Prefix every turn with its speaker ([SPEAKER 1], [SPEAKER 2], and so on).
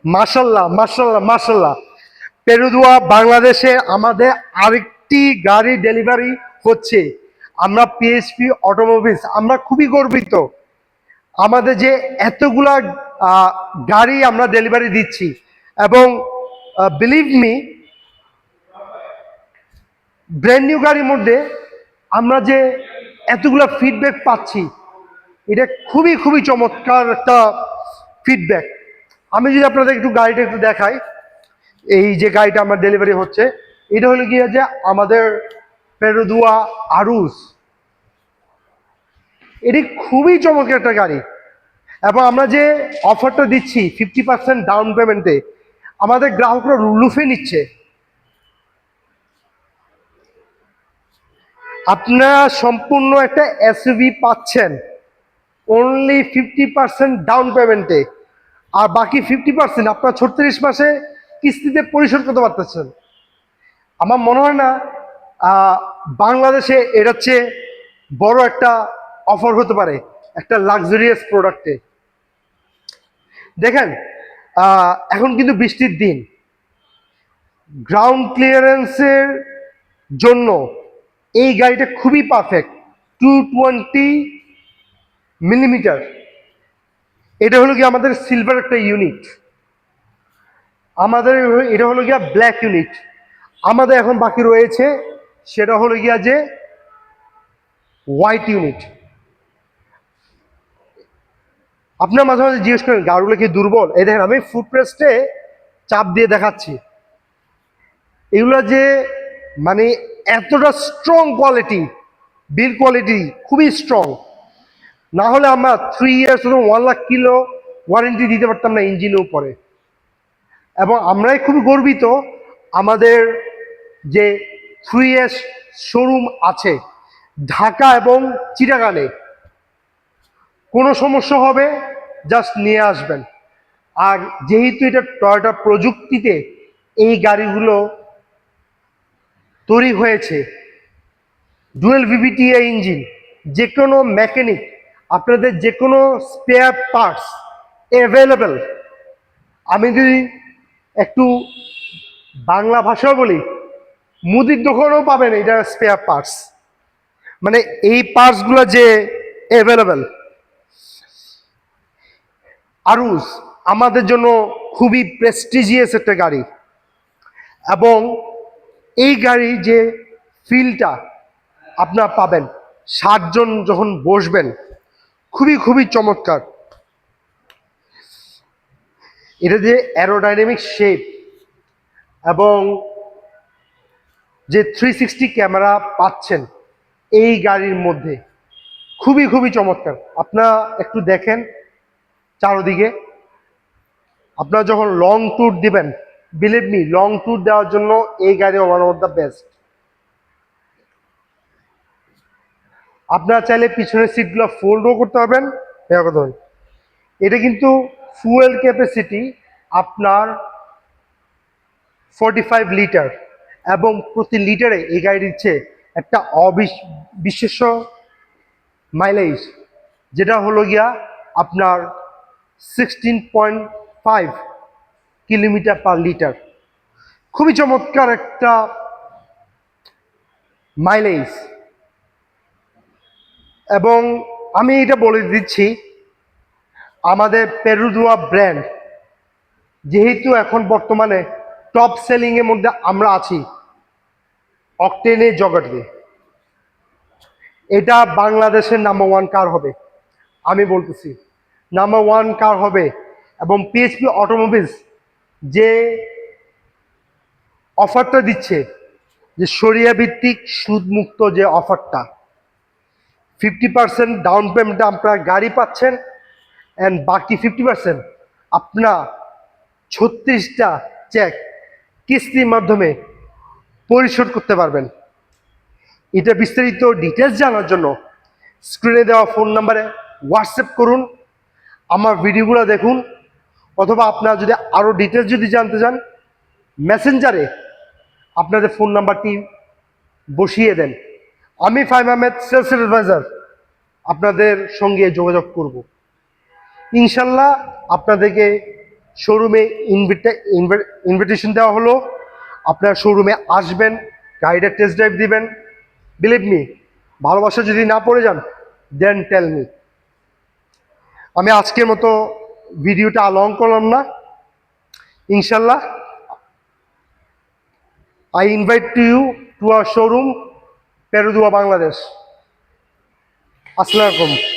[SPEAKER 1] মাশাল্লাহ মাশাল্লাহ মাশাল্লাহ। পেরুদুয়া বাংলাদেশে আমাদের আরেকটি গাড়ি ডেলিভারি হচ্ছে। আমরা পিএসপি অটোমোবিলস আমরা খুবই গর্বিত। আমাদের যে এতগুলা গাড়ি আমরা ডেলিভারি দিচ্ছি, এবং বিলিভ মি, ব্র্যান্ড নিউ গাড়ির মধ্যে আমরা যে এতগুলা ফিডব্যাক পাচ্ছি, এটা খুবই খুবই চমৎকার একটা ফিডব্যাক। আমি যদি আপনাদের একটু গাড়িটা একটু দেখাই, এই যে গাড়িটা আমার ডেলিভারি হচ্ছে, এটা হলো গিয়ে যে আমাদের পেরুদুয়া আরুস। এটি খুবই চমৎকার একটা গাড়ি, এবং আমরা যে অফারটা দিচ্ছি 50% ডাউন পেমেন্টে, আমাদের গ্রাহকরা লুফে নিচ্ছে। আপনারা সম্পূর্ণ একটা এসইউভি পাচ্ছেন অনলি 50% ডাউন পেমেন্টে, আর বাকি 50% আপনার 36 মাসে কিস্তিতে পরিশোধ করতে পারতেছেন। আমার মনে হয় না বাংলাদেশে এর চেয়ে বড় একটা অফার হতে পারে একটা লাক্সারিয়াস প্রোডাক্টে। দেখেন, এখন কিন্তু বৃষ্টির দিন, গ্রাউন্ড ক্লিয়ারেন্সের জন্য এই গাড়িটা খুবই পারফেক্ট। 220 মিলিমিটার, এটা হলো কি আমাদের সিলভার একটা ইউনিট, আমাদের এটা হলো গিয়া ব্ল্যাক ইউনিট। আমাদের এখন বাকি রয়েছে সেটা হলো গিয়া যে হোয়াইট ইউনিট। আপনার মাঝে মাঝে জিজ্ঞেস করেন গাড়িগুলো কি দুর্বল? এই দেখেন, আমি ফুটপ্রেস্টে চাপ দিয়ে দেখাচ্ছি, এগুলো যে মানে এতটা স্ট্রং কোয়ালিটি, বিল কোয়ালিটি খুবই স্ট্রং। না হলে আমরা 3 ইয়ার্স 1 লাখ কিলো ওয়ারেন্টি দিতে পারতাম না ইঞ্জিনের উপরে। এবং আমরাই খুবই গর্বিত, আমাদের যে 3S শোরুম আছে ঢাকা এবং চিটাগাংয়ে। কোনো সমস্যা হবে জাস্ট নিয়ে আসবেন। আর যেহেতু এটা টয়োটা প্রযুক্তিতে এই গাড়িগুলো তৈরি হয়েছে, ডুয়েল ভিভিটিএ ইঞ্জিন, যে কোনো মেকানিক আপনাদের যে কোনো স্পেয়ার পার্টস অ্যাভেলেবেল। আমি যদি একটু বাংলা ভাষাও বলি, মুদির দোকানেও পাবেন এটা স্পেয়ার পার্টস, মানে এই পার্টসগুলো যে অ্যাভেলেবেল। আরুস আমাদের জন্য খুবই প্রেস্টিজিয়াস একটা গাড়ি, এবং এই গাড়ি যে ফিলটা আপনারা পাবেন 60 জন যখন বসবেন, খুবই খুবই চমৎকার। এটা যে অ্যারোডাইনামিক শেপ এবং যে 360 ক্যামেরা পাচ্ছেন এই গাড়ির মধ্যে, খুবই খুবই চমৎকার। আপনারা একটু দেখেন চারদিকে। আপনারা যখন লং ট্যুর দিবেন, বিলিভ মি, লং ট্যুর দেওয়ার জন্য এই গাড়ি ওয়ান অফ দ্য বেস্ট। আপনারা চাইলে পিছনের সিটগুলো ফোল্ডও করতে পারবেন। এটা কিন্তু ফুয়েল ক্যাপাসিটি আপনার 45 লিটার, এবং প্রতি লিটারে এই গাড়ি দিচ্ছে একটা অবিশ্বাস্য মাইলেজ, যেটা হলো গিয়া আপনার 16.5 কিলোমিটার পার লিটার। খুবই চমৎকার একটা মাইলেজ। এবং আমি এটা বলে দিচ্ছি, আমাদের পেরুদুয়া ব্র্যান্ড যেহেতু এখন বর্তমানে টপ সেলিংয়ের মধ্যে আমরা আছি অকটেনের জগতে, এটা বাংলাদেশের নাম্বার 1 কার হবে, আমি বলতেছি নাম্বার 1 কার হবে। এবং পিএসপি অটোমোবিলস যে অফারটা দিচ্ছে, যে শরিয়া ভিত্তিক সুদমুক্ত যে অফারটা, 50% ডাউন পেমেন্টে আপনারা গাড়ি পাচ্ছেন, অ্যান্ড বাকি 50% আপনার 36টা চেক কিস্তির মাধ্যমে পরিশোধ করতে পারবেন। এটা বিস্তারিত ডিটেলস জানার জন্য স্ক্রিনে দেওয়া ফোন নাম্বারে হোয়াটসঅ্যাপ করুন, আমার ভিডিওগুলো দেখুন, অথবা আপনারা যদি আরও ডিটেলস যদি জানতে চান মেসেঞ্জারে আপনাদের ফোন নাম্বারটি বসিয়ে দেন। আমি ফাহিম আহমেদ, সেলস অ্যাডভাইজার, আপনাদের সঙ্গে যোগাযোগ করব। ইনশাল্লাহ আপনাদেরকে শোরুমে ইনভিটেশন দেওয়া হলো, আপনার শোরুমে আসবেন, গাড়িটা টেস্ট ড্রাইভ দিবেন। বিলিভ মি, ভালোবাসা যদি না পড়ে যান, দেন টেল মি। আমি আজকের মতো ভিডিওটা লং করলাম না, ইনশাল্লাহ I invite to you to our showroom, Perudua, Bangladesh. Assalamu alaikum.